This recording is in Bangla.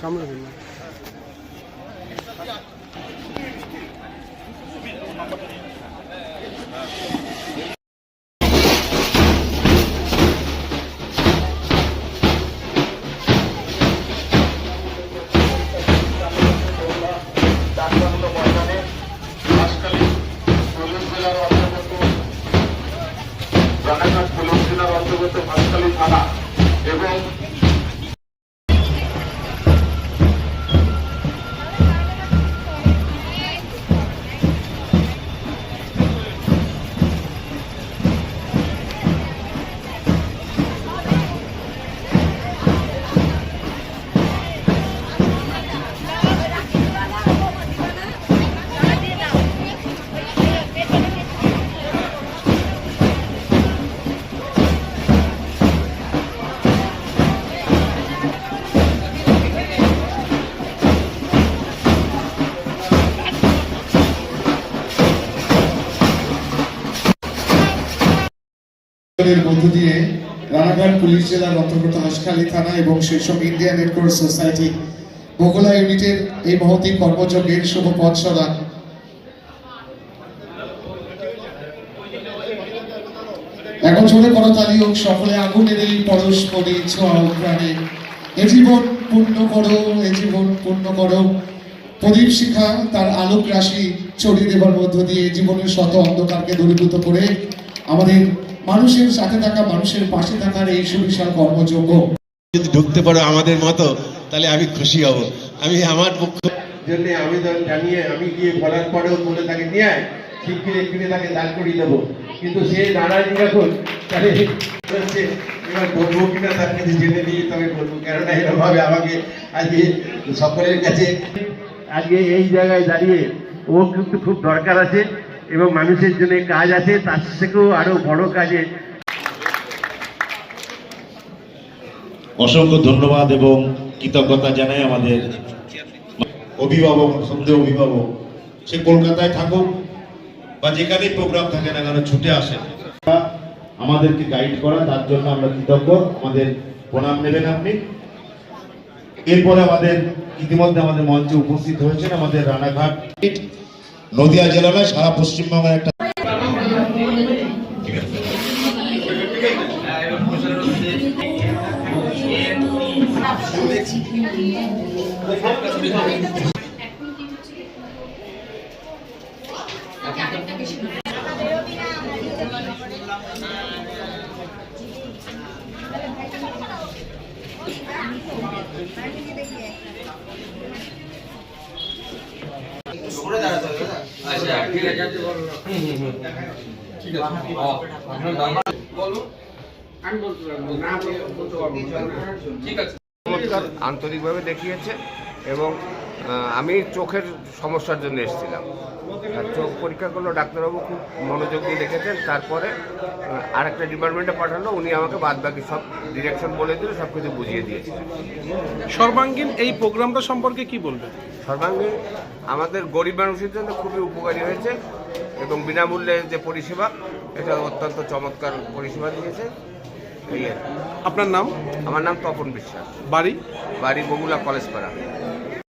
সামনে অন্তর্গত ভাস্কালী থানা এবং মধ্য দিয়ে রানাঘাট পুলিশ জেলার অন্তর্গত হাসখালী থানা এবং শীর্ষক Indian red cross society Bagula ইউনিটের এই মহতী কর্মযজ্ঞের শুভ পথসরা এখন জোরে করতালি হোক, সকলে আগুনের এই পরস্পরই ছোঁয়া প্রাণে। এ জীবন পূর্ণ করো, এ জীবন পূর্ণ করো। প্রদীপ শিখা তার আলোক রাশি ছড়িয়ে দেবার মধ্য দিয়ে জীবনের শত অন্ধকারকে দূরীভূত করে আমাদের মানুষের সাথে থাকা, মানুষের পাশে থাকার এই সুবিশাল কর্মযজ্ঞ যদি ঢুকতে পারো আমাদের মতো, তাহলে আমি খুশি হব। আমি আমার পক্ষ জন্য আবেদন জানিয়ে আমি গিয়ে বলার পরেও বলে তাকে নিয়ে শিগগিরি ফিরে তাকে দান করিয়ে দেবো, কিন্তু সে নারায়ণ এখন তাহলে এবার বলবো কিনা তার কাছে জেনে নিয়ে তবে বলবো, কেননা এরকমভাবে আমাকে আজকে সকলের কাছে আজকে এই জায়গায় দাঁড়িয়ে ও কিন্তু খুব দরকার আছে এবং মানুষের জন্য কাজ আছে, তার থেকেও আরো বড় কাজে। অসংখ্য ধন্যবাদ এবং কৃতজ্ঞতা জানাই আমাদের অভিভাবক, সন্দেহ অভিভাবক, সে কলকাতায় থাকুক বা যেখানেই প্রোগ্রাম থাকে না কেন ছুটে আসেন আমাদেরকে গাইড করা, তার জন্য আমরা কৃতজ্ঞ। আমাদের প্রণাম নেবেন আপনি। এরপরে আমাদের ইতিমধ্যে আমাদের মঞ্চে উপস্থিত হয়েছেন আমাদের রানাঘাট নদিয়া জেলা নয়, সারা পশ্চিমবঙ্গের একটা আন্তরিকভাবে দেখিয়েছে এবং আমি চোখের সমস্যার জন্য এসেছিলাম। চোখ পরীক্ষা করলো ডাক্তারবাবু, খুব মনোযোগ দিয়ে দেখেছেন। তারপরে আর একটা ডিপার্টমেন্টে পাঠানো, উনি আমাকে বাদ বাকি সব ডিরেকশন বলে দিল, সব কিছু বুঝিয়ে দিয়েছিলেন। সর্বাঙ্গীন এই প্রোগ্রামটা সম্পর্কে কি বলবেন? সর্বাঙ্গীন আমাদের গরিব মানুষের জন্য খুবই উপকারী হয়েছে এবং বিনামূল্যে যে পরিষেবা, এটা অত্যন্ত চমৎকার পরিষেবা দিয়েছে। আপনার নাম? আমার নাম তপন বিশ্বাস। বাড়ি? বাড়ি বগুলা কলেজপাড়া।